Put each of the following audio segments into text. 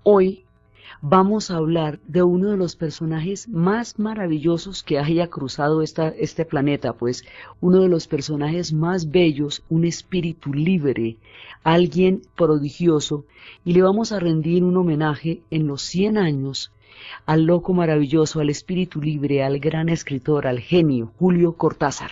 Hoy vamos a hablar de uno de los personajes más maravillosos que haya cruzado este planeta, pues uno de los personajes más bellos, un espíritu libre, alguien prodigioso, y le vamos a rendir un homenaje en los 100 años al loco maravilloso, al espíritu libre, al gran escritor, al genio, Julio Cortázar.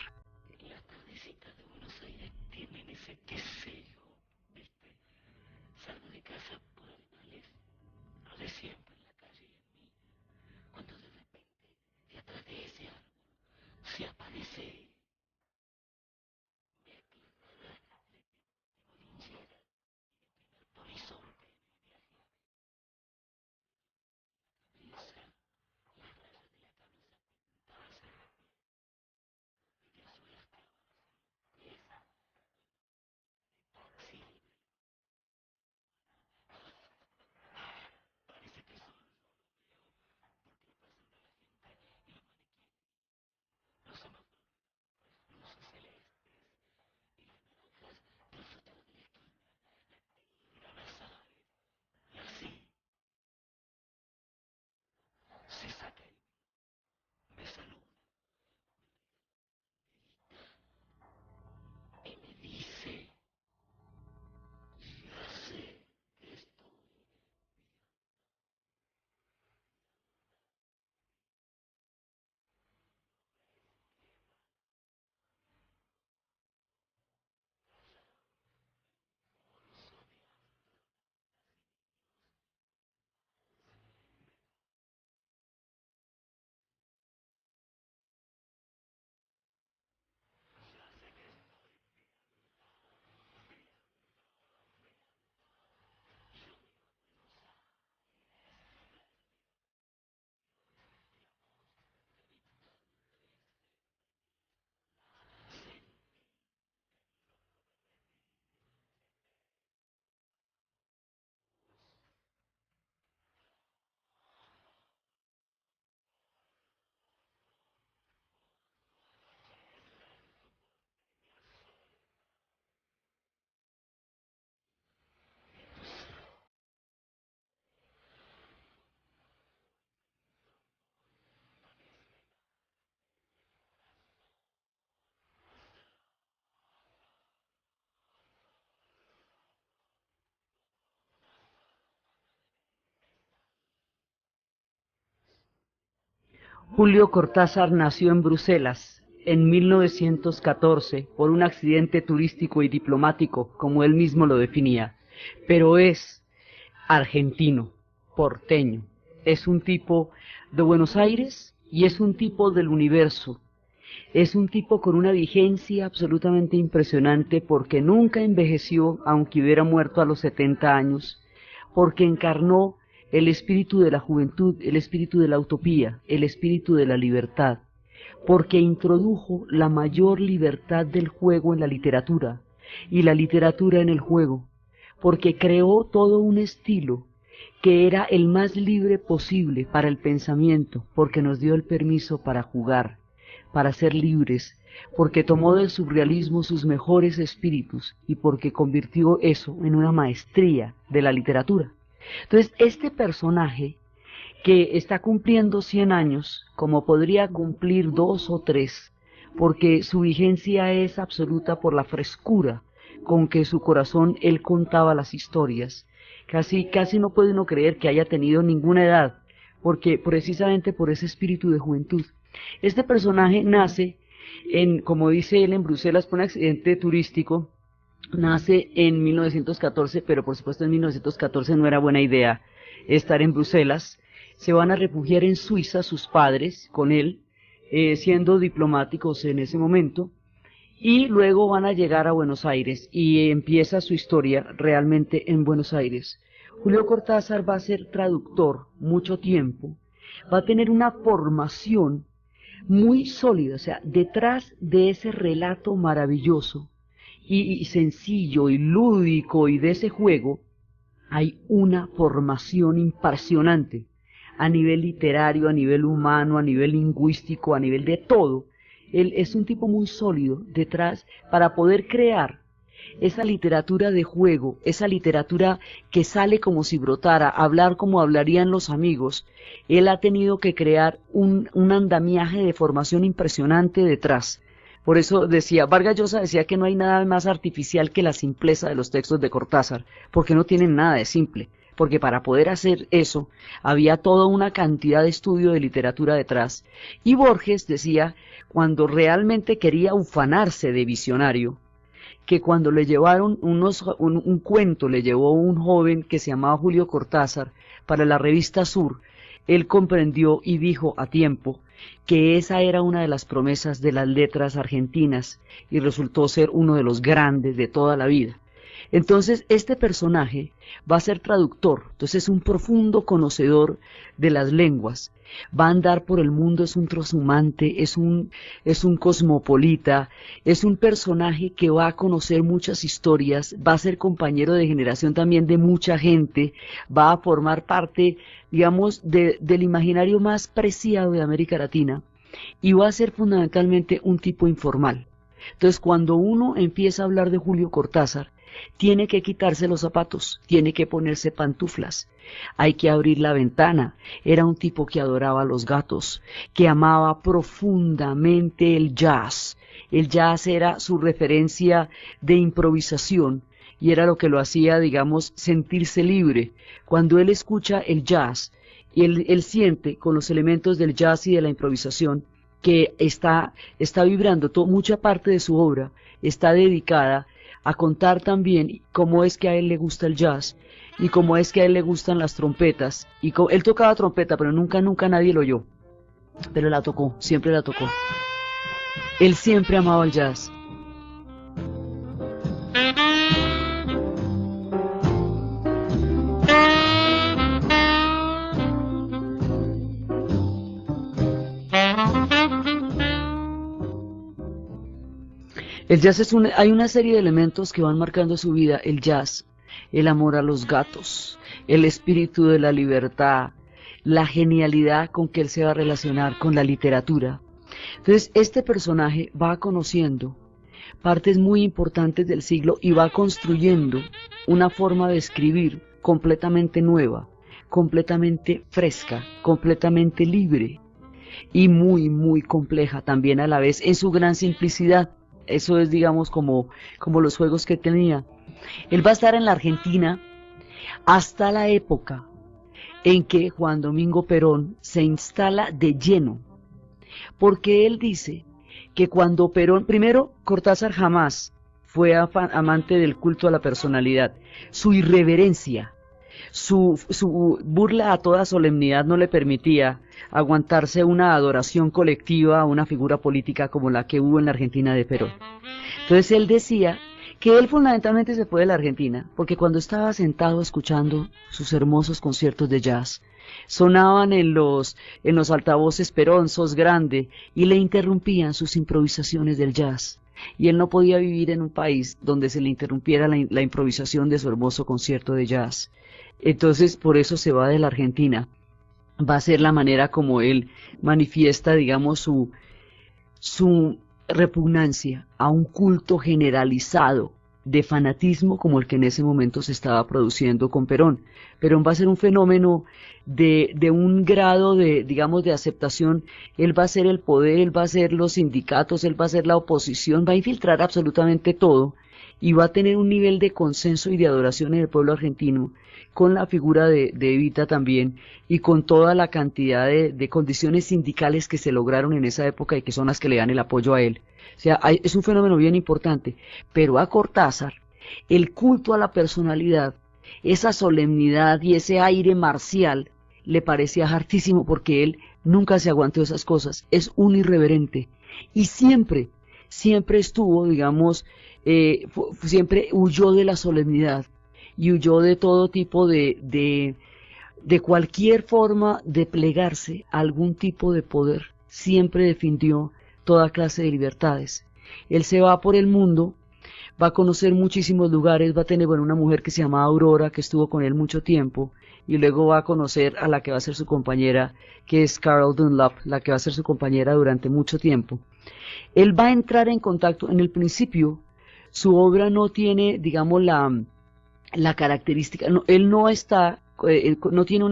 Julio Cortázar nació en Bruselas en 1914 por un accidente turístico y diplomático, como él mismo lo definía, pero es argentino, porteño, es un tipo de Buenos Aires y es un tipo del universo, es un tipo con una vigencia absolutamente impresionante porque nunca envejeció, aunque hubiera muerto a los 70 años, porque encarnó el espíritu de la juventud, el espíritu de la utopía, el espíritu de la libertad, porque introdujo la mayor libertad del juego en la literatura y la literatura en el juego, porque creó todo un estilo que era el más libre posible para el pensamiento, porque nos dio el permiso para jugar, para ser libres, porque tomó del surrealismo sus mejores espíritus y porque convirtió eso en una maestría de la literatura. Entonces, este personaje que está cumpliendo 100 años, como podría cumplir 2 o 3, porque su vigencia es absoluta por la frescura con que su corazón él contaba las historias. Casi no puede uno creer que haya tenido ninguna edad, porque precisamente por ese espíritu de juventud. Este personaje nace como dice él, en Bruselas por un accidente turístico. Nace en 1914, pero por supuesto en 1914 no era buena idea estar en Bruselas. Se van a refugiar en Suiza sus padres con él, siendo diplomáticos en ese momento, y luego van a llegar a Buenos Aires y empieza su historia realmente en Buenos Aires. Julio Cortázar va a ser traductor mucho tiempo, va a tener una formación muy sólida, o sea, detrás de ese relato maravilloso y sencillo y lúdico y de ese juego, hay una formación impresionante a nivel literario, a nivel humano, a nivel lingüístico, a nivel de todo. Él es un tipo muy sólido detrás para poder crear esa literatura de juego, esa literatura que sale como si brotara, hablar como hablarían los amigos, él ha tenido que crear un andamiaje de formación impresionante detrás. Por eso decía, Vargas Llosa decía que no hay nada más artificial que la simpleza de los textos de Cortázar, porque no tienen nada de simple, porque para poder hacer eso había toda una cantidad de estudio de literatura detrás. Y Borges decía, cuando realmente quería ufanarse de visionario, que cuando le llevaron un cuento, le llevó un joven que se llamaba Julio Cortázar para la revista Sur, él comprendió y dijo a tiempo que esa era una de las promesas de las letras argentinas y resultó ser uno de los grandes de toda la vida. Entonces este personaje va a ser traductor, entonces es un profundo conocedor de las lenguas, va a andar por el mundo, es un transhumante, es un cosmopolita, es un personaje que va a conocer muchas historias, va a ser compañero de generación también de mucha gente, va a formar parte, digamos, del imaginario más preciado de América Latina y va a ser fundamentalmente un tipo informal. Entonces cuando uno empieza a hablar de Julio Cortázar, tiene que quitarse los zapatos, tiene que ponerse pantuflas, hay que abrir la ventana. Era un tipo que adoraba a los gatos, que amaba profundamente el jazz. El jazz era su referencia de improvisación y era lo que lo hacía, digamos, sentirse libre. Cuando él escucha el jazz, él siente con los elementos del jazz y de la improvisación que está vibrando, mucha parte de su obra está dedicada a contar también cómo es que a él le gusta el jazz y cómo es que a él le gustan las trompetas. Y él tocaba trompeta, pero nunca nadie lo oyó. Pero la tocó, siempre la tocó. Él siempre amaba el jazz. El jazz hay una serie de elementos que van marcando su vida, el jazz, el amor a los gatos, el espíritu de la libertad, la genialidad con que él se va a relacionar con la literatura. Entonces, este personaje va conociendo partes muy importantes del siglo y va construyendo una forma de escribir completamente nueva, completamente fresca, completamente libre y muy, muy compleja también a la vez en su gran simplicidad. Eso es, digamos, como los juegos que tenía. Él va a estar en la Argentina hasta la época en que Juan Domingo Perón se instala de lleno, porque él dice que cuando Perón, primero, Cortázar jamás fue amante del culto a la personalidad, su irreverencia, su burla a toda solemnidad no le permitía aguantarse una adoración colectiva a una figura política como la que hubo en la Argentina de Perón. Entonces él decía que él fundamentalmente se fue de la Argentina, porque cuando estaba sentado escuchando sus hermosos conciertos de jazz, sonaban en los altavoces Perón, Sos Grande, y le interrumpían sus improvisaciones del jazz. Y él no podía vivir en un país donde se le interrumpiera la improvisación de su hermoso concierto de jazz. Entonces, por eso se va de la Argentina. Va a ser la manera como él manifiesta, digamos, su repugnancia a un culto generalizado de fanatismo como el que en ese momento se estaba produciendo con Perón. Perón va a ser un fenómeno de un grado de, digamos, de aceptación. Él va a ser el poder, él va a ser los sindicatos, él va a ser la oposición, va a infiltrar absolutamente todo y va a tener un nivel de consenso y de adoración en el pueblo argentino, con la figura de Evita también, y con toda la cantidad de condiciones sindicales que se lograron en esa época y que son las que le dan el apoyo a él. O sea, es un fenómeno bien importante, pero a Cortázar, el culto a la personalidad, esa solemnidad y ese aire marcial, le parecía hartísimo porque él nunca se aguantó esas cosas, es un irreverente, y siempre estuvo, digamos, siempre huyó de la solemnidad, y huyó de todo tipo de cualquier forma de plegarse a algún tipo de poder. Siempre defendió toda clase de libertades. Él se va por el mundo, va a conocer muchísimos lugares, va a tener una mujer que se llama Aurora, que estuvo con él mucho tiempo, y luego va a conocer a la que va a ser su compañera, que es Carol Dunlap, la que va a ser su compañera durante mucho tiempo. Él va a entrar en contacto, en el principio, Su obra no tiene, digamos, la característica, no, él no está, no tiene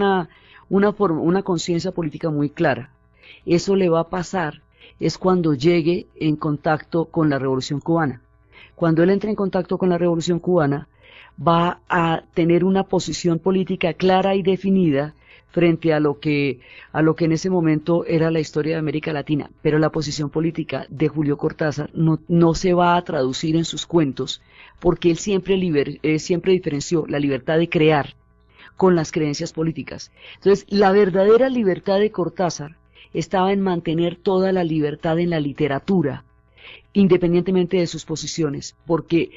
una conciencia política muy clara. Eso le va a pasar es cuando llegue en contacto con la Revolución Cubana. Cuando él entre en contacto con la Revolución Cubana, va a tener una posición política clara y definida frente a lo que en ese momento era la historia de América Latina, pero la posición política de Julio Cortázar no se va a traducir en sus cuentos, porque él siempre diferenció la libertad de crear con las creencias políticas. Entonces, la verdadera libertad de Cortázar estaba en mantener toda la libertad en la literatura, independientemente de sus posiciones, porque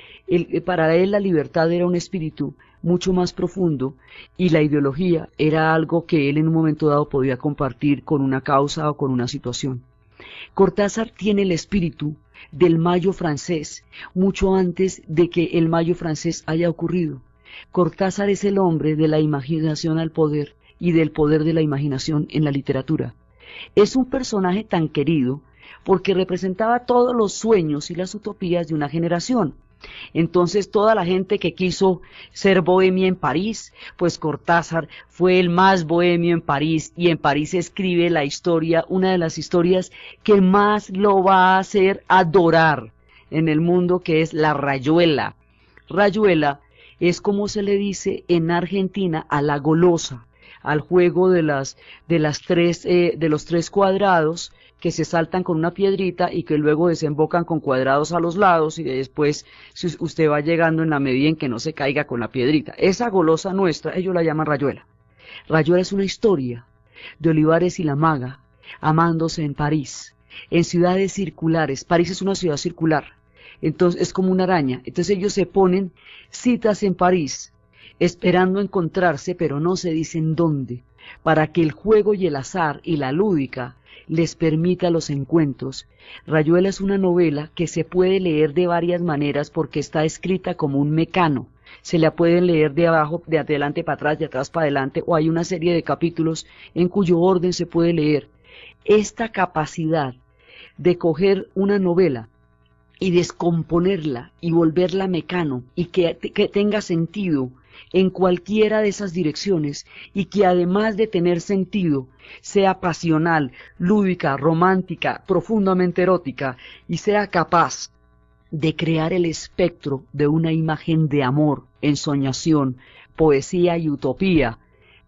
para él la libertad era un espíritu mucho más profundo y la ideología era algo que él en un momento dado podía compartir con una causa o con una situación. Cortázar tiene el espíritu del Mayo francés, mucho antes de que el Mayo francés haya ocurrido. Cortázar es el hombre de la imaginación al poder y del poder de la imaginación en la literatura. Es un personaje tan querido porque representaba todos los sueños y las utopías de una generación. Entonces toda la gente que quiso ser bohemia en París, pues Cortázar fue el más bohemio en París, y en París escribe la historia, una de las historias que más lo va a hacer adorar en el mundo, que es la rayuela. Rayuela es como se le dice en Argentina a la golosa, al juego de los tres cuadrados que se saltan con una piedrita y que luego desembocan con cuadrados a los lados, y después usted va llegando en la medida en que no se caiga con la piedrita. Esa golosa nuestra, ellos la llaman rayuela. Rayuela es una historia de Olivares y la Maga amándose en París, en ciudades circulares. París es una ciudad circular, entonces es como una araña. Entonces ellos se ponen citas en París, esperando encontrarse, pero no se dicen dónde, para que el juego y el azar y la lúdica les permita los encuentros. Rayuela es una novela que se puede leer de varias maneras porque está escrita como un mecano. Se la pueden leer de abajo, de adelante para atrás, de atrás para adelante, o hay una serie de capítulos en cuyo orden se puede leer. Esta capacidad de coger una novela y descomponerla y volverla mecano y que tenga sentido en cualquiera de esas direcciones, y que además de tener sentido sea pasional, lúdica, romántica, profundamente erótica, y sea capaz de crear el espectro de una imagen de amor, ensoñación, poesía y utopía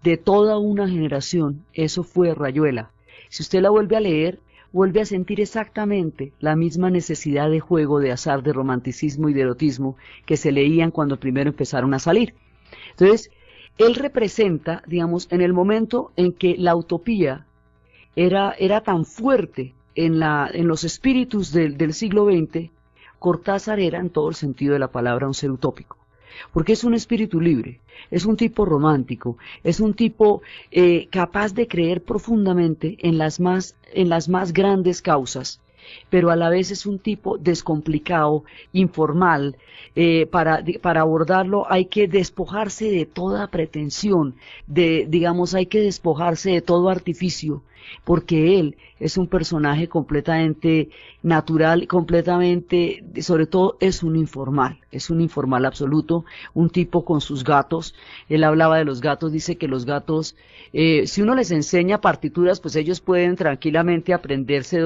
de toda una generación. Eso fue Rayuela. Si usted la vuelve a leer, vuelve a sentir exactamente la misma necesidad de juego, de azar, de romanticismo y de erotismo que se leían cuando primero empezaron a salir. Entonces, él representa, digamos, en el momento en que la utopía era tan fuerte en los espíritus del siglo XX, Cortázar era en todo el sentido de la palabra un ser utópico, porque es un espíritu libre, es un tipo romántico, es un tipo capaz de creer profundamente en las más grandes causas, pero a la vez es un tipo descomplicado, informal. Para abordarlo hay que despojarse de toda pretensión, hay que despojarse de todo artificio, porque él es un personaje completamente natural, completamente, sobre todo es un informal absoluto, un tipo con sus gatos. Él hablaba de los gatos, dice que los gatos, si uno les enseña partituras, pues ellos pueden tranquilamente aprenderse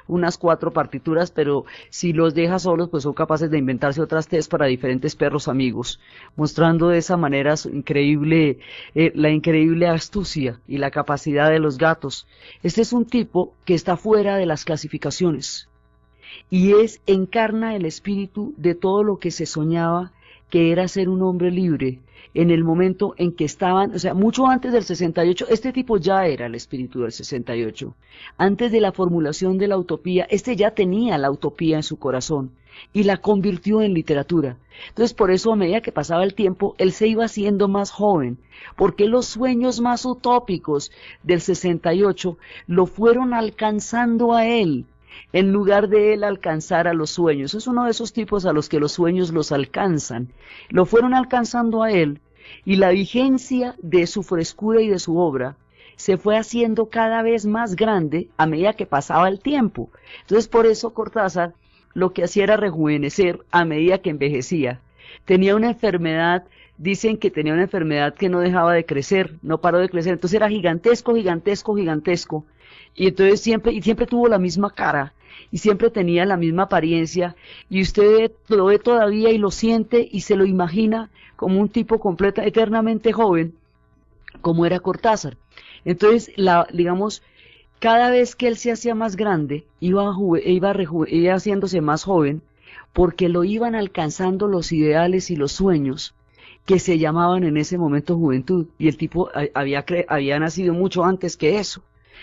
unas 4 partituras, pero si los deja solos, pues son capaces de inventarse otras 3 para diferentes perros amigos, mostrando de esa manera su la increíble astucia y la capacidad de los gatos. Este es un tipo que está fuera de las clasificaciones y encarna el espíritu de todo lo que se soñaba que era ser un hombre libre en el momento en que estaban, o sea, mucho antes del 68, este tipo ya era el espíritu del 68. Antes de la formulación de la utopía, ya tenía la utopía en su corazón y la convirtió en literatura. Entonces, por eso, a medida que pasaba el tiempo, él se iba haciendo más joven, porque los sueños más utópicos del 68 lo fueron alcanzando a él, en lugar de él alcanzar a los sueños. Es uno de esos tipos a los que los sueños los alcanzan. Lo fueron alcanzando a él, y la vigencia de su frescura y de su obra se fue haciendo cada vez más grande a medida que pasaba el tiempo. Entonces, por eso Cortázar lo que hacía era rejuvenecer a medida que envejecía. Tenía una enfermedad, dicen que tenía una enfermedad que no dejaba de crecer, no paró de crecer, entonces era gigantesco, gigantesco, gigantesco, y entonces siempre tuvo la misma cara, y siempre tenía la misma apariencia, y usted lo ve todavía y lo siente y se lo imagina como un tipo eternamente joven, como era Cortázar. Entonces, digamos, cada vez que él se hacía más grande, iba haciéndose más joven, porque lo iban alcanzando los ideales y los sueños que se llamaban en ese momento juventud, y el tipo había nacido mucho antes que eso.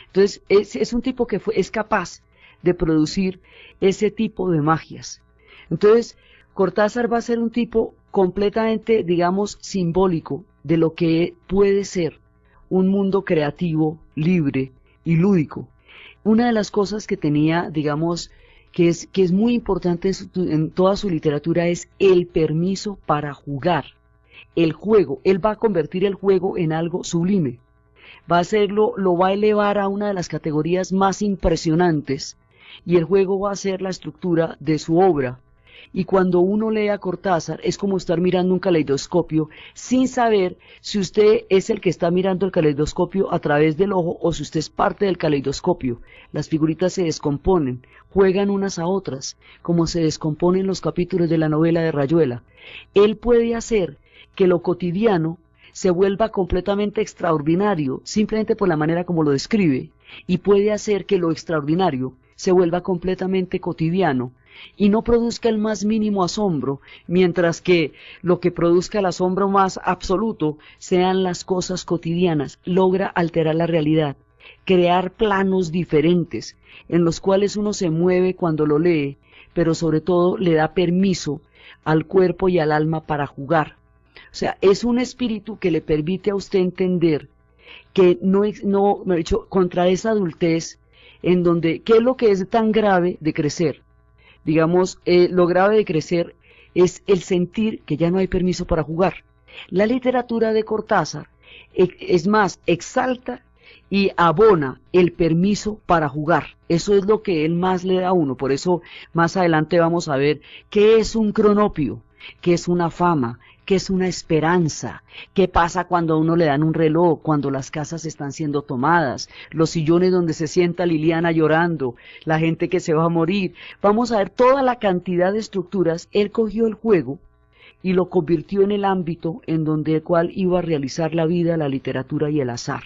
Entonces, es un tipo que es capaz de producir ese tipo de magias. Entonces, Cortázar va a ser un tipo completamente, digamos, simbólico de lo que puede ser un mundo creativo, libre y lúdico. Una de las cosas que tenía, digamos, que es muy importante en toda su literatura es el permiso para jugar. El juego, él va a convertir el juego en algo sublime. Lo va a elevar a una de las categorías más impresionantes, y el juego va a ser la estructura de su obra. Y cuando uno lee a Cortázar es como estar mirando un caleidoscopio sin saber si usted es el que está mirando el caleidoscopio a través del ojo o si usted es parte del caleidoscopio. Las figuritas se descomponen, juegan unas a otras, como se descomponen los capítulos de la novela de Rayuela. Él puede hacer que lo cotidiano se vuelva completamente extraordinario, simplemente por la manera como lo describe, y puede hacer que lo extraordinario se vuelva completamente cotidiano y no produzca el más mínimo asombro, mientras que lo que produzca el asombro más absoluto sean las cosas cotidianas. Logra alterar la realidad, crear planos diferentes en los cuales uno se mueve cuando lo lee, pero sobre todo le da permiso al cuerpo y al alma para jugar. O sea, es un espíritu que le permite a usted entender que contra esa adultez, en donde, ¿qué es lo que es tan grave de crecer? Digamos, lo grave de crecer es el sentir que ya no hay permiso para jugar. La literatura de Cortázar, es más, exalta y abona el permiso para jugar. Eso es lo que él más le da a uno. Por eso más adelante vamos a ver qué es un cronopio, qué es una fama, qué es una esperanza, qué pasa cuando a uno le dan un reloj, cuando las casas están siendo tomadas, los sillones donde se sienta Liliana llorando, la gente que se va a morir. Vamos a ver toda la cantidad de estructuras. Él cogió el juego y lo convirtió en el ámbito en donde el cual iba a realizar la vida, la literatura y el azar.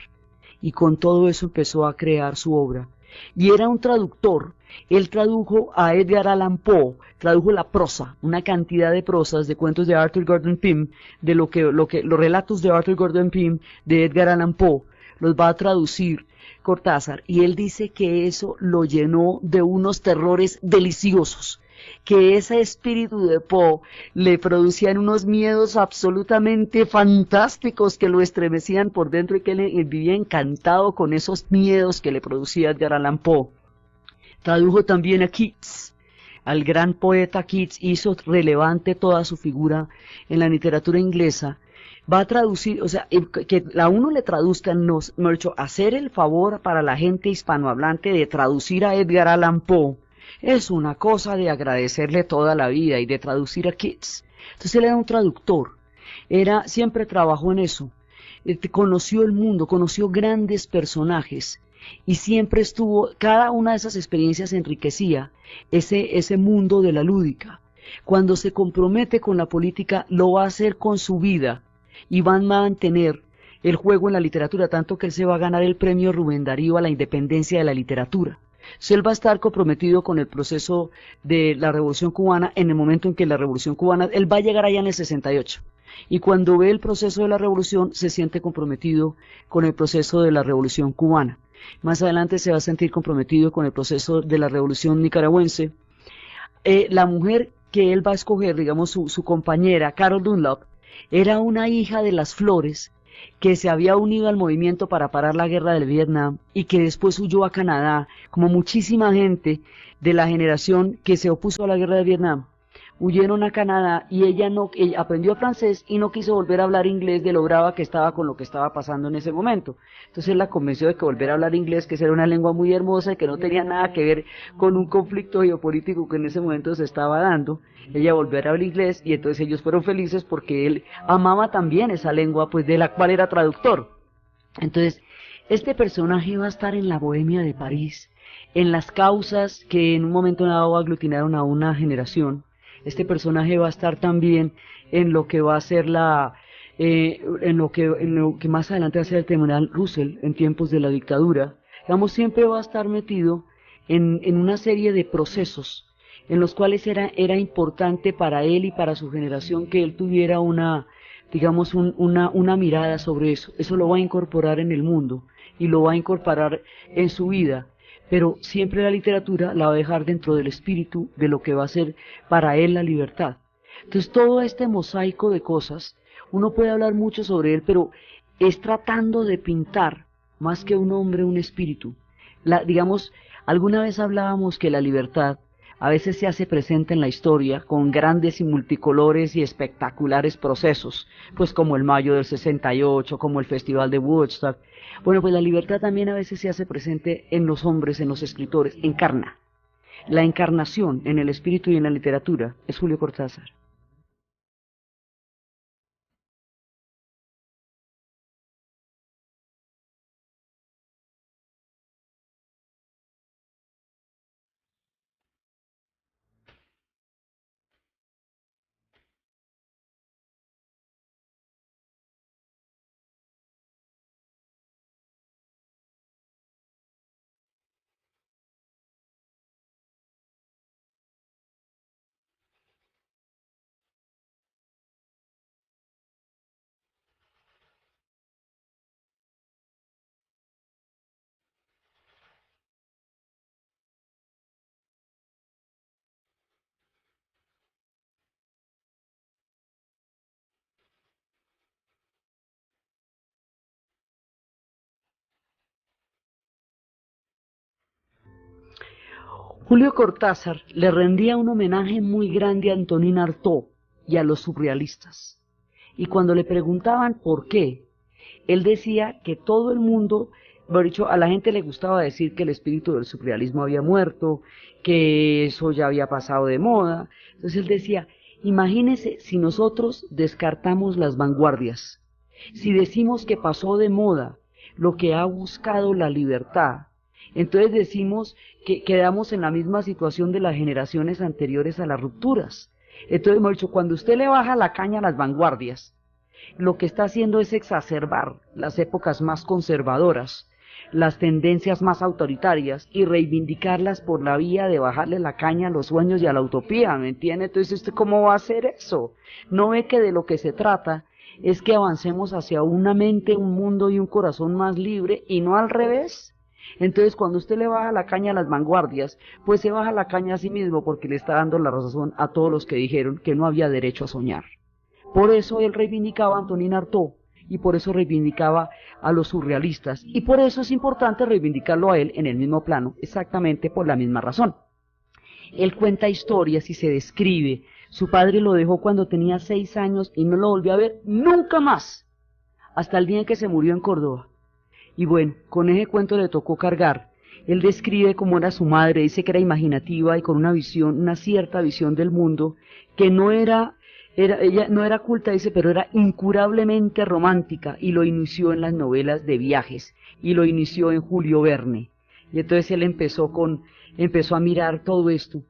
Y con todo eso empezó a crear su obra. Y era un traductor. Él tradujo a Edgar Allan Poe, tradujo la prosa, una cantidad de prosas, de cuentos de Arthur Gordon Pym, de los relatos de Arthur Gordon Pym, de Edgar Allan Poe, los va a traducir Cortázar, y él dice que eso lo llenó de unos terrores deliciosos, que ese espíritu de Poe le producían unos miedos absolutamente fantásticos que lo estremecían por dentro, y que él vivía encantado con esos miedos que le producía Edgar Allan Poe. Tradujo también a Keats, al gran poeta Keats, hizo relevante toda su figura en la literatura inglesa. Va a traducir, o sea, que a uno le traduzcan, hacer el favor para la gente hispanohablante de traducir a Edgar Allan Poe, es una cosa de agradecerle toda la vida, y de traducir a Keats. Entonces él era un traductor, siempre trabajó en eso, conoció el mundo, conoció grandes personajes, y siempre cada una de esas experiencias enriquecía ese mundo de la lúdica. Cuando se compromete con la política, lo va a hacer con su vida, y van a mantener el juego en la literatura, tanto que él se va a ganar el premio Rubén Darío a la independencia de la literatura. Entonces él va a estar comprometido con el proceso de la Revolución Cubana. En el momento en que la Revolución Cubana, él va a llegar allá en el 68, y cuando ve el proceso de la Revolución se siente comprometido con el proceso de la Revolución Cubana. Más adelante se va a sentir comprometido con el proceso de la Revolución Nicaragüense. La mujer que él va a escoger, digamos su compañera, Carol Dunlop, era una hija de las Flores, que se había unido al movimiento para parar la guerra del Vietnam, y que después huyó a Canadá, como muchísima gente de la generación que se opuso a la guerra de Vietnam. huyeron a Canadá y ella aprendió francés y no quiso volver a hablar inglés de lo brava que estaba con lo que estaba pasando en ese momento. Entonces la convenció de que volver a hablar inglés, que era una lengua muy hermosa y que no tenía nada que ver con un conflicto geopolítico que en ese momento se estaba dando. Ella volvió a hablar inglés y entonces ellos fueron felices porque él amaba también esa lengua, pues de la cual era traductor. Entonces, este personaje va a estar en la Bohemia de París, en las causas que en un momento dado aglutinaron a una generación. Este personaje va a estar también en lo que va a ser en lo que más adelante va a ser el Tribunal Russell en tiempos de la dictadura. Digamos, siempre va a estar metido en una serie de procesos en los cuales era importante para él y para su generación que él tuviera digamos, una mirada sobre eso. Eso lo va a incorporar en el mundo y lo va a incorporar en su vida. Pero siempre la literatura la va a dejar dentro del espíritu de lo que va a ser para él la libertad. Entonces todo este mosaico de cosas, uno puede hablar mucho sobre él, pero es tratando de pintar, más que un hombre, un espíritu. Digamos, alguna vez hablábamos que la libertad a veces se hace presente en la historia con grandes y multicolores y espectaculares procesos, pues como el Mayo del 68, como el Festival de Woodstock. Bueno, pues la libertad también a veces se hace presente en los hombres, en los escritores, encarna. La encarnación en el espíritu y en la literatura es Julio Cortázar. Julio Cortázar le rendía un homenaje muy grande a Antonin Artaud y a los surrealistas. Y cuando le preguntaban por qué, él decía que todo el mundo, por dicho, a la gente le gustaba decir que el espíritu del surrealismo había muerto, que eso ya había pasado de moda. Entonces él decía, imagínese si nosotros descartamos las vanguardias, si decimos que pasó de moda lo que ha buscado la libertad, entonces decimos que quedamos en la misma situación de las generaciones anteriores a las rupturas. Entonces, hemos dicho, cuando usted le baja la caña a las vanguardias, lo que está haciendo es exacerbar las épocas más conservadoras, las tendencias más autoritarias y reivindicarlas por la vía de bajarle la caña a los sueños y a la utopía, ¿me entiende? Entonces, ¿usted cómo va a hacer eso? ¿No ve que de lo que se trata es que avancemos hacia una mente, un mundo y un corazón más libre y no al revés? Entonces, cuando usted le baja la caña a las vanguardias, pues se baja la caña a sí mismo porque le está dando la razón a todos los que dijeron que no había derecho a soñar. Por eso él reivindicaba a Antonin Artaud y por eso reivindicaba a los surrealistas y por eso es importante reivindicarlo a él en el mismo plano, exactamente por la misma razón. Él cuenta historias y se describe. Su padre lo dejó cuando tenía 6 años y no lo volvió a ver nunca más, hasta el día en que se murió en Córdoba. Y bueno, con ese cuento le tocó cargar. Él describe cómo era su madre, dice que era imaginativa y con una visión, una cierta visión del mundo, que ella no era culta, dice, pero era incurablemente romántica, y lo inició en las novelas de viajes, y lo inició en Julio Verne. Y entonces él empezó a mirar todo esto,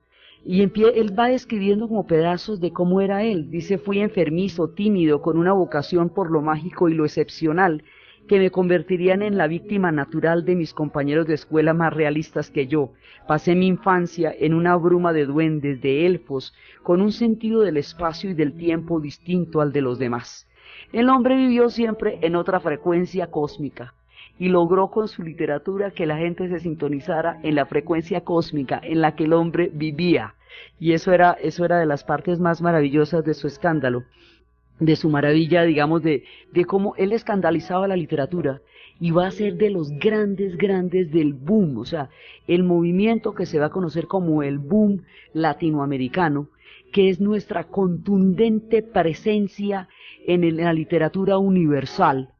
y él va describiendo como pedazos de cómo era él. Dice, fui enfermizo, tímido, con una vocación por lo mágico y lo excepcional, que me convertirían en la víctima natural de mis compañeros de escuela más realistas que yo. Pasé mi infancia en una bruma de duendes, de elfos, con un sentido del espacio y del tiempo distinto al de los demás. El hombre vivió siempre en otra frecuencia cósmica y logró con su literatura que la gente se sintonizara en la frecuencia cósmica en la que el hombre vivía. Y eso era de las partes más maravillosas de su escándalo, de su maravilla, digamos, de cómo él escandalizaba la literatura y va a ser de los grandes del boom, o sea, el movimiento que se va a conocer como el boom latinoamericano, que es nuestra contundente presencia en la literatura universal.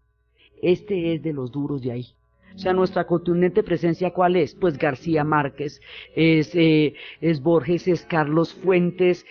Este es de los duros de ahí. O sea, nuestra contundente presencia, ¿cuál es? Pues García Márquez, es Borges, es Carlos Fuentes,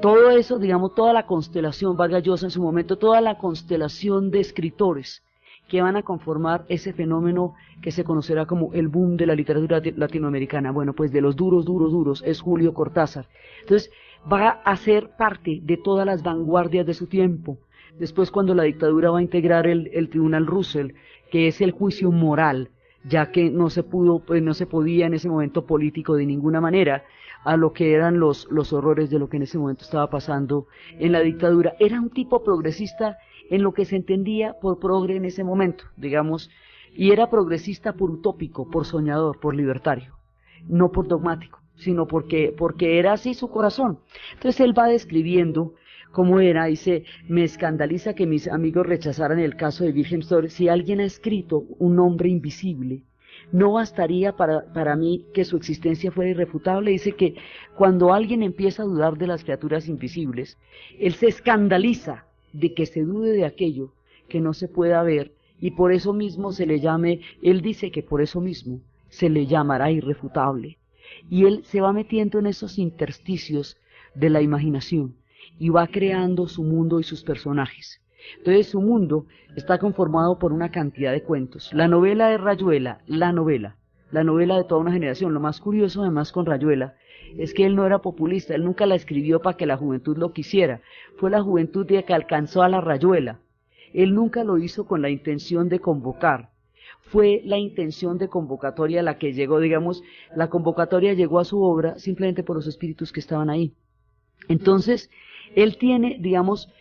todo eso, digamos, toda la constelación, Vargas Llosa en su momento, toda la constelación de escritores que van a conformar ese fenómeno que se conocerá como el boom de la literatura latinoamericana. Bueno, pues de los duros, duros, duros es Julio Cortázar. Entonces, va a ser parte de todas las vanguardias de su tiempo. Después, cuando la dictadura va a integrar el Tribunal Russell, que es el juicio moral, ya que no se podía en ese momento político de ninguna manera a lo que eran los horrores de lo que en ese momento estaba pasando en la dictadura. Era un tipo progresista en lo que se entendía por progre en ese momento, digamos, y era progresista por utópico, por soñador, por libertario, no por dogmático, sino porque era así su corazón. Entonces él va describiendo cómo era, dice: me escandaliza que mis amigos rechazaran el caso de Wilhelm Stoll. Si alguien ha escrito un nombre invisible, no bastaría para mí que su existencia fuera irrefutable. Dice que cuando alguien empieza a dudar de las criaturas invisibles, él se escandaliza de que se dude de aquello que no se pueda ver, y por eso mismo se le llame, él dice que por eso mismo se le llamará irrefutable. Y él se va metiendo en esos intersticios de la imaginación y va creando su mundo y sus personajes. Entonces su mundo está conformado por una cantidad de cuentos. La novela de Rayuela, la novela de toda una generación. Lo más curioso además con Rayuela es que él no era populista, él nunca la escribió para que la juventud lo quisiera, fue la juventud la que alcanzó a la Rayuela. Él nunca lo hizo con la intención de convocar, fue la intención de convocatoria la que llegó, digamos, la convocatoria llegó a su obra simplemente por los espíritus que estaban ahí. Entonces, él tiene, digamos,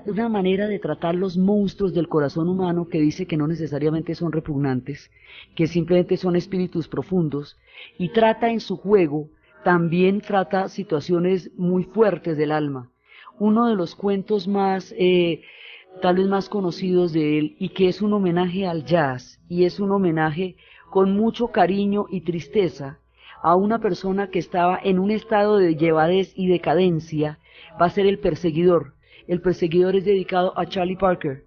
una manera de tratar los monstruos del corazón humano que dice que no necesariamente son repugnantes, que simplemente son espíritus profundos, y trata en su juego, también trata situaciones muy fuertes del alma. Uno de los cuentos más, tal vez más conocidos de él, y que es un homenaje al jazz, y es un homenaje con mucho cariño y tristeza a una persona que estaba en un estado de llevadez y decadencia, va a ser El Perseguidor. El Perseguidor es dedicado a Charlie Parker.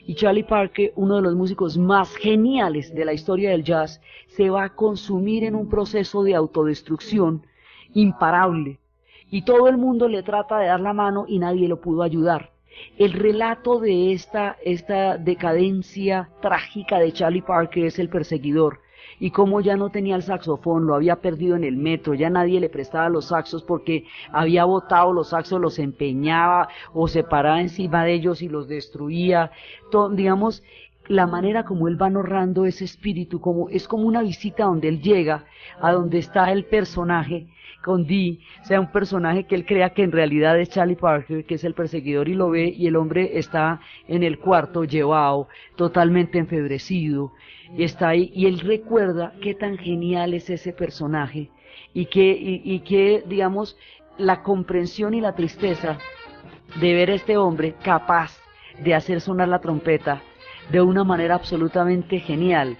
Y Charlie Parker, uno de los músicos más geniales de la historia del jazz, se va a consumir en un proceso de autodestrucción imparable. Y todo el mundo le trata de dar la mano y nadie lo pudo ayudar. El relato de esta decadencia trágica de Charlie Parker es El Perseguidor. Y como ya no tenía el saxofón, lo había perdido en el metro, ya nadie le prestaba los saxos porque había botado los saxos, los empeñaba o se paraba encima de ellos y los destruía. Digamos, la manera como él va narrando ese espíritu, es como una visita donde él llega, a donde está el personaje, con Dee, o sea, un personaje que él crea que en realidad es Charlie Parker, que es el perseguidor, y lo ve, y el hombre está en el cuarto llevado, totalmente enfebrecido, y está ahí, y él recuerda qué tan genial es ese personaje, y que, digamos, la comprensión y la tristeza de ver a este hombre capaz de hacer sonar la trompeta de una manera absolutamente genial,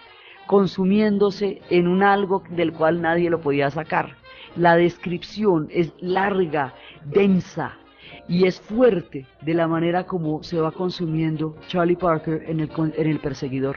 consumiéndose en un algo del cual nadie lo podía sacar. La descripción es larga, densa y es fuerte de la manera como se va consumiendo Charlie Parker en el Perseguidor.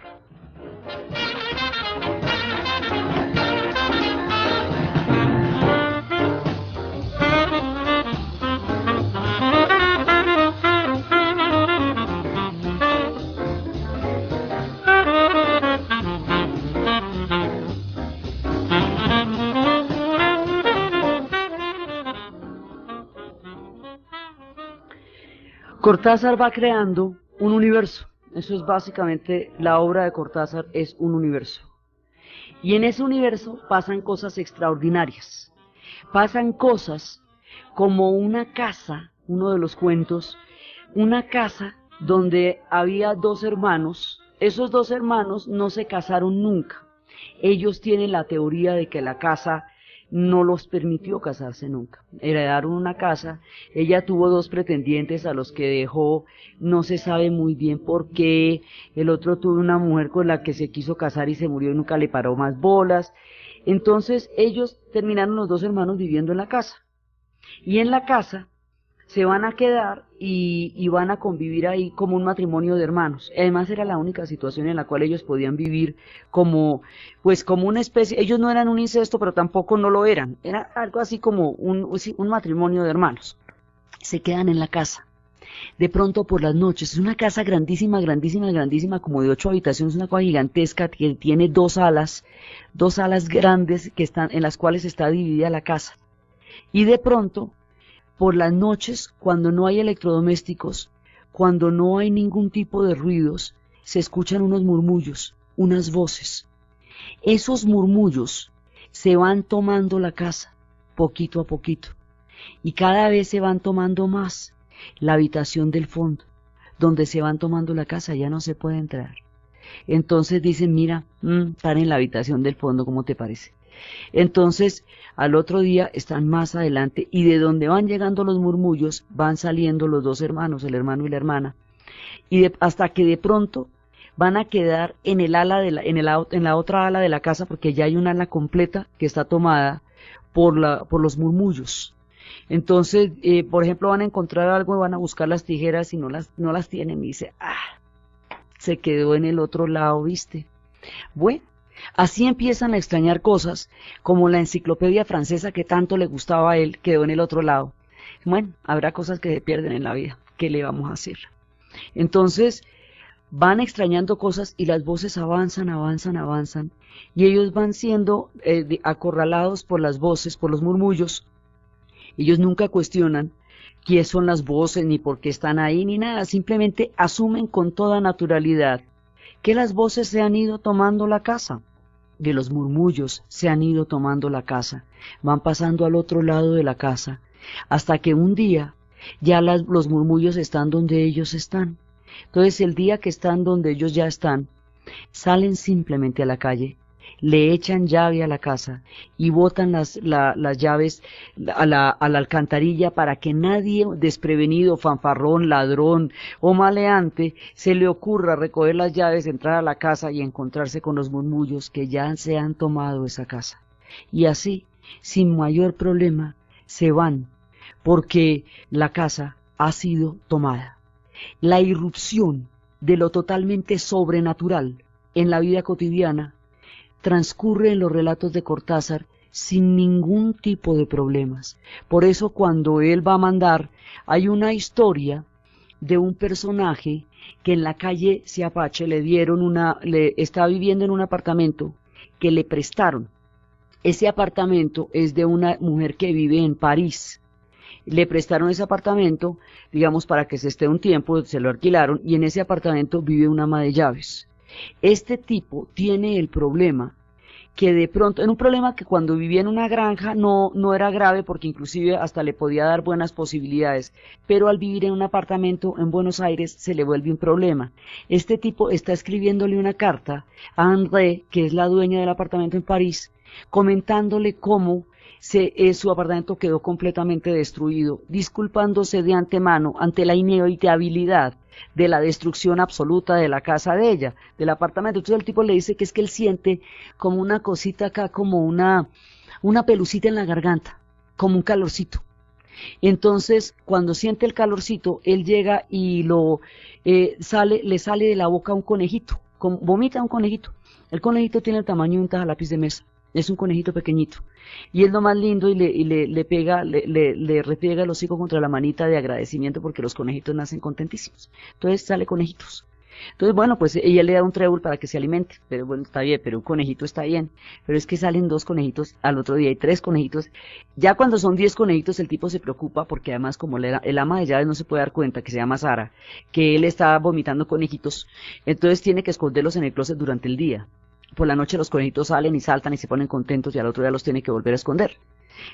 Cortázar va creando un universo. Eso es básicamente la obra de Cortázar, es un universo. Y en ese universo pasan cosas extraordinarias. Pasan cosas como una casa, uno de los cuentos, una casa donde había dos hermanos. Esos dos hermanos no se casaron nunca. Ellos tienen la teoría de que la casa no los permitió casarse nunca. Heredaron una casa, ella tuvo dos pretendientes a los que dejó, no se sabe muy bien por qué, el otro tuvo una mujer con la que se quiso casar y se murió y nunca le paró más bolas. Entonces ellos terminaron los dos hermanos viviendo en la casa. Y en la casa se van a quedar y van a convivir ahí como un matrimonio de hermanos. Además era la única situación en la cual ellos podían vivir como, pues como una especie, ellos no eran un incesto, pero tampoco no lo eran, era algo así como un matrimonio de hermanos. Se quedan en la casa. De pronto por las noches, es una casa grandísima, grandísima, grandísima, como de 8 habitaciones, una cosa gigantesca que tiene dos alas grandes que están, en las cuales está dividida la casa. Y de pronto, por las noches, cuando no hay electrodomésticos, cuando no hay ningún tipo de ruidos, se escuchan unos murmullos, unas voces. Esos murmullos se van tomando la casa, poquito a poquito, y cada vez se van tomando más. La habitación del fondo, donde se van tomando la casa, ya no se puede entrar. Entonces dicen, mira, están en la habitación del fondo, ¿cómo te parece? Entonces, al otro día están más adelante y de donde van llegando los murmullos, van saliendo los dos hermanos, el hermano y la hermana, hasta que de pronto van a quedar en el ala en la otra ala de la casa, porque ya hay un ala completa que está tomada por los murmullos. Entonces, por ejemplo, van a encontrar algo y van a buscar las tijeras y no las tienen y dice, se quedó en el otro lado, ¿viste? Bueno, así empiezan a extrañar cosas, como la enciclopedia francesa que tanto le gustaba a él, quedó en el otro lado. Bueno, habrá cosas que se pierden en la vida, ¿qué le vamos a hacer? Entonces, van extrañando cosas y las voces avanzan, avanzan, avanzan, y ellos van siendo acorralados por las voces, por los murmullos. Ellos nunca cuestionan quién son las voces, ni por qué están ahí, ni nada. Simplemente asumen con toda naturalidad que las voces se han ido tomando la casa, que los murmullos se han ido tomando la casa, van pasando al otro lado de la casa, hasta que un día ya los murmullos están donde ellos están. Entonces el día que están donde ellos ya están, salen simplemente a la calle, le echan llave a la casa y botan las llaves a la alcantarilla para que nadie desprevenido, fanfarrón, ladrón o maleante se le ocurra recoger las llaves, entrar a la casa y encontrarse con los murmullos que ya se han tomado esa casa. Y así, sin mayor problema, se van, porque la casa ha sido tomada. La irrupción de lo totalmente sobrenatural en la vida cotidiana transcurre en los relatos de Cortázar sin ningún tipo de problemas. Por eso cuando él va a mandar, hay una historia de un personaje que en la calle Siapache estaba viviendo en un apartamento que le prestaron. Ese apartamento es de una mujer que vive en París. Le prestaron ese apartamento, digamos, para que se esté un tiempo, se lo alquilaron, y en ese apartamento vive una ama de llaves. Este tipo tiene el problema que de pronto, en un problema que cuando vivía en una granja no era grave porque inclusive hasta le podía dar buenas posibilidades, pero al vivir en un apartamento en Buenos Aires se le vuelve un problema. Este tipo está escribiéndole una carta a André, que es la dueña del apartamento en París, comentándole cómo su apartamento quedó completamente destruido, disculpándose de antemano ante la inevitabilidad de la destrucción absoluta de la casa de ella, del apartamento. Entonces el tipo le dice que es que él siente como una cosita acá, como una pelucita en la garganta, como un calorcito. Entonces cuando siente el calorcito, él llega y le sale de la boca un conejito, vomita un conejito. El conejito tiene el tamaño de un tajalápiz de mesa. Es un conejito pequeñito, y es lo más lindo y le repiega el hocico contra la manita de agradecimiento porque los conejitos nacen contentísimos. Entonces sale conejitos. Entonces bueno, pues ella le da un trébol para que se alimente, pero bueno, está bien, pero un conejito está bien. Pero es que salen 2 conejitos, al otro día hay 3 conejitos. Ya cuando son 10 conejitos el tipo se preocupa porque además como el ama de llaves no se puede dar cuenta, que se llama Sara, que él está vomitando conejitos, entonces tiene que esconderlos en el closet durante el día. Por la noche los conejitos salen y saltan y se ponen contentos y al otro día los tiene que volver a esconder.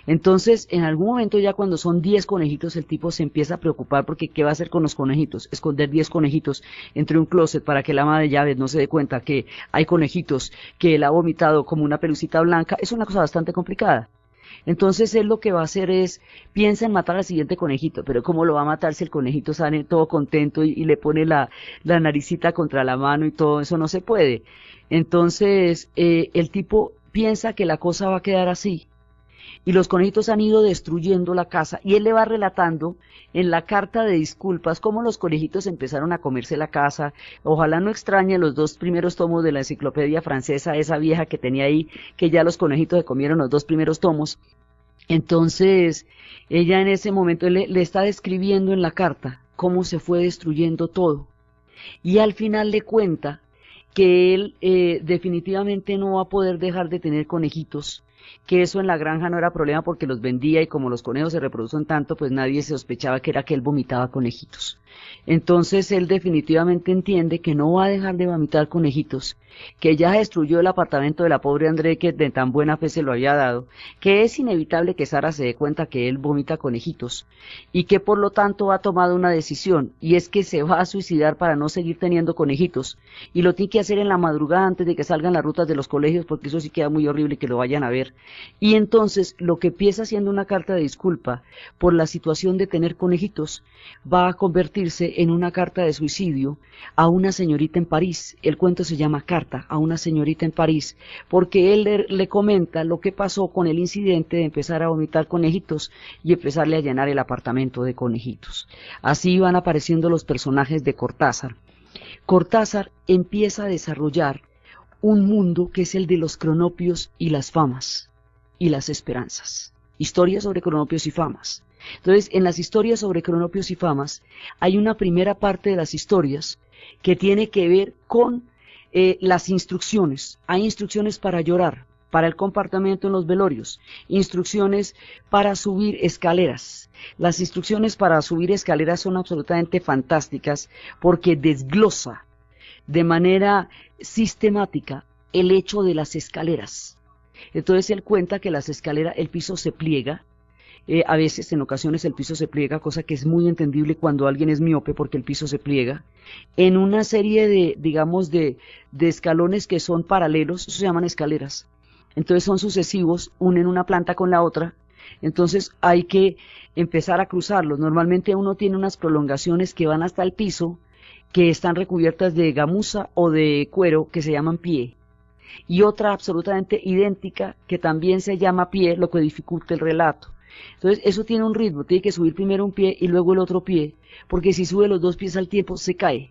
Entonces, en algún momento ya cuando son 10 conejitos, el tipo se empieza a preocupar porque ¿qué va a hacer con los conejitos? Esconder 10 conejitos entre un closet para que el ama de llaves no se dé cuenta que hay conejitos, que él ha vomitado como una pelucita blanca, es una cosa bastante complicada. Entonces él lo que va a hacer es, piensa en matar al siguiente conejito, pero ¿cómo lo va a matar si el conejito sale todo contento y le pone la naricita contra la mano y todo? Eso no se puede. Entonces el tipo piensa que la cosa va a quedar así, y los conejitos han ido destruyendo la casa, y él le va relatando en la carta de disculpas cómo los conejitos empezaron a comerse la casa. Ojalá no extrañe los 2 primeros tomos de la enciclopedia francesa, esa vieja que tenía ahí, que ya los conejitos se comieron los 2 primeros tomos. Entonces, ella en ese momento le está describiendo en la carta cómo se fue destruyendo todo, y al final le cuenta que él definitivamente no va a poder dejar de tener conejitos, que eso en la granja no era problema porque los vendía, y como los conejos se reproducen tanto, pues nadie se sospechaba que era que él vomitaba conejitos. Entonces él definitivamente entiende que no va a dejar de vomitar conejitos, que ya destruyó el apartamento de la pobre André, que de tan buena fe se lo había dado, que es inevitable que Sara se dé cuenta que él vomita conejitos, y que por lo tanto ha tomado una decisión, y es que se va a suicidar para no seguir teniendo conejitos, y lo tiene que hacer en la madrugada antes de que salgan las rutas de los colegios, porque eso sí queda muy horrible que lo vayan a ver. Y entonces lo que empieza siendo una carta de disculpa por la situación de tener conejitos va a convertirse en una carta de suicidio a una señorita en París. El cuento se llama Carta a una señorita en París, porque él le comenta lo que pasó con el incidente de empezar a vomitar conejitos y empezarle a llenar el apartamento de conejitos. Así van apareciendo los personajes de Cortázar. Cortázar empieza a desarrollar un mundo que es el de los cronopios y las famas y las esperanzas. Historias sobre cronopios y famas. Entonces, en las historias sobre cronopios y famas, hay una primera parte de las historias que tiene que ver con las instrucciones. Hay instrucciones para llorar, para el comportamiento en los velorios, instrucciones para subir escaleras. Las instrucciones para subir escaleras son absolutamente fantásticas porque desglosa de manera sistemática el hecho de las escaleras. Entonces él cuenta que las escaleras, el piso se pliega, a veces, en ocasiones, el piso se pliega, cosa que es muy entendible cuando alguien es miope porque el piso se pliega, en una serie de, digamos, de escalones que son paralelos, eso se llaman escaleras. Entonces son sucesivos, unen una planta con la otra, entonces hay que empezar a cruzarlos. Normalmente uno tiene unas prolongaciones que van hasta el piso, que están recubiertas de gamuza o de cuero, que se llaman pie, y otra absolutamente idéntica que también se llama pie, lo que dificulta el relato. Entonces eso tiene un ritmo, tiene que subir primero un pie y luego el otro pie, porque si sube los 2 pies al tiempo se cae,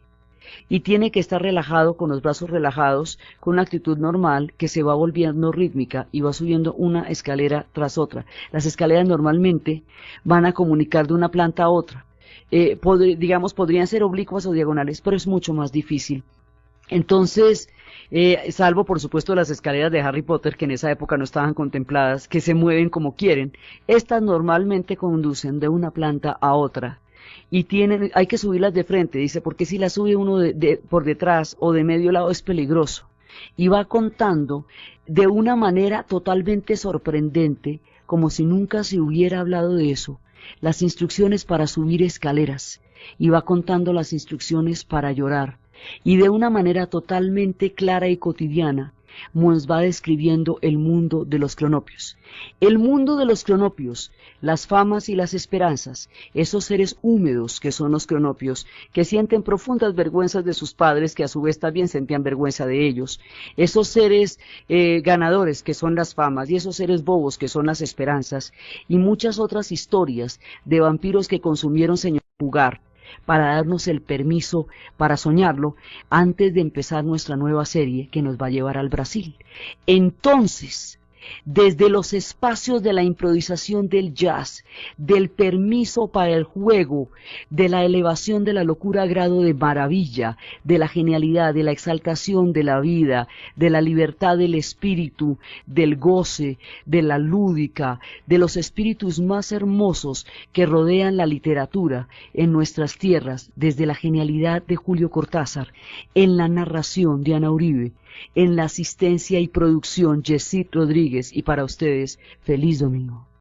y tiene que estar relajado, con los brazos relajados, con una actitud normal que se va volviendo rítmica y va subiendo una escalera tras otra. Las escaleras normalmente van a comunicar de una planta a otra, digamos, podrían ser oblicuas o diagonales, pero es mucho más difícil. Entonces, salvo por supuesto las escaleras de Harry Potter, que en esa época no estaban contempladas, que se mueven como quieren, estas normalmente conducen de una planta a otra, y hay que subirlas de frente, dice, porque si las sube uno por detrás o de medio lado es peligroso. Y va contando de una manera totalmente sorprendente, como si nunca se hubiera hablado de eso, las instrucciones para subir escaleras, y va contando las instrucciones para llorar, y de una manera totalmente clara y cotidiana nos va describiendo el mundo de los cronopios. El mundo de los cronopios, las famas y las esperanzas, esos seres húmedos que son los cronopios, que sienten profundas vergüenzas de sus padres, que a su vez también sentían vergüenza de ellos, esos seres ganadores que son las famas, y esos seres bobos que son las esperanzas, y muchas otras historias de vampiros que consumieron señor jugar, para darnos el permiso para soñarlo antes de empezar nuestra nueva serie que nos va a llevar al Brasil. Entonces, desde los espacios de la improvisación del jazz, del permiso para el juego, de la elevación de la locura a grado de maravilla, de la genialidad, de la exaltación de la vida, de la libertad del espíritu, del goce, de la lúdica, de los espíritus más hermosos que rodean la literatura en nuestras tierras, desde la genialidad de Julio Cortázar, en la narración de Ana Uribe, en la asistencia y producción Yesid Rodríguez, y para ustedes, feliz domingo.